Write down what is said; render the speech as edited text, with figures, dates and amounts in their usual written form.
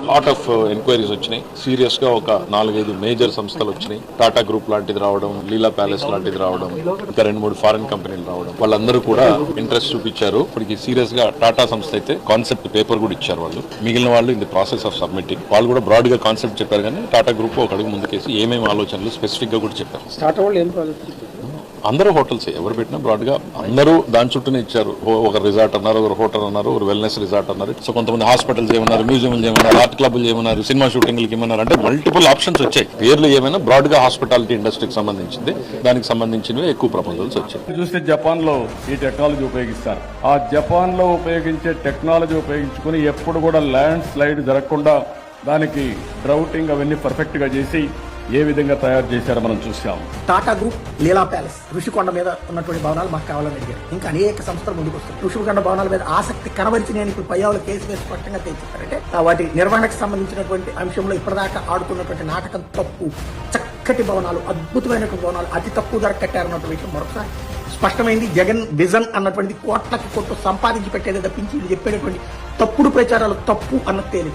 Lot of enquiries వచ్చినాయి. Serious గా ఒక 4-5 మేజర్ సంస్థలు వచ్చినాయి. టాటా గ్రూప్ లాంటిది రావడం, లీలా ప్యాలెస్ లాంటిది రావడం, ఇంకా 2-3 ఫారెన్ కంపెనీలు రావడం, వాళ్ళందరూ కూడా ఇంట్రెస్ట్ చూపించారు. ఇప్పటికి సీరియస్ గా టాటా సంస్థ అయితే కాన్సెప్ట్ పేపర్ కూడా ఇచ్చారు. వాళ్ళు మిగిలిన వాళ్ళు in the process of submitting. వాళ్ళు కూడా బ్రాడ్ గా కాన్సెప్ట్ చెప్పారు, కానీ టాటా గ్రూప్ ఒక అడుగు ముందుకేసి ఏమేమి ఆలోచనలు స్పెసిఫిక్ గా కూడా చెప్పారు. అందరూ హోటల్స్ ఎవరు పెట్టినా బ్రాడ్ గా అందరూ దాని చుట్టూనే ఇచ్చారు. ఒక రిసార్ట్ అన్నారు, ఒక హోటల్ అన్నారు, ఒక వెల్నెస్ రిసార్ట్ అన్నారు. సో కొంతమంది హాస్పిటల్స్ ఏమన్నారు, మ్యూజియంలు ఏమన్నారు, ఆర్ట్ క్లబ్లు ఏమన్నారు, సినిమా షూటింగ్లకి ఏమన్నారు. అంటే మల్టిపుల్ ఆప్షన్స్ వచ్చాయి. పేర్లు ఏమైనా బ్రాడ్ గా హాస్పిటాలిటీ ఇండస్ట్రీకి సంబంధించింది, దానికి సంబంధించినవి ఎక్కువ ప్రపోజల్స్ వచ్చాయి. చూస్తే జపాన్ లో ఈ టెక్నాలజీ ఉపయోగిస్తారు. ఆ జపాన్ లో ఉపయోగించే టెక్నాలజీ ఉపయోగించుకుని ఎప్పుడు కూడా ల్యాండ్ స్లైడ్ జరగకుండా దానికి డ్రౌటింగ్ అవన్నీ పర్ఫెక్ట్ గా చేసి ఏ విధంగా తయారు చేశారో మనం చూసాం. టాటా గ్రూప్ లీలా ప్యాలెస్ ఋషికొండ మీద ఉన్నటువంటి భవనాలు మాకు కావాలని అడిగారు. ఇంకా అనేక సంస్థలు ముందుకు వస్తాయి. ఋషికొండ భవనాల మీద ఆసక్తి కనబరిచి నేను ఇప్పుడు పయ్యావుల కేసు వేసి స్పష్టంగా తెలియజేస్తారంటే వాటి నిర్వహణకు సంబంధించినటువంటి అంశంలో ఇప్పటిదాకా ఆడుతున్నటువంటి నాటకం తప్పు. చక్కటి భవనాలు, అద్భుతమైనటువంటి భవనాలు అతి తక్కువ ధర కట్టారన్నటువంటి విషయం మరొకసారి స్పష్టమైంది. జగన్ విజన్ అన్నటువంటి కోట్లకి కోట్లు సంపాదించి పెట్టేది తప్పించి ఇది చెప్పేటటువంటి తప్పుడు ప్రచారాలు తప్పు అన్నది తేలి.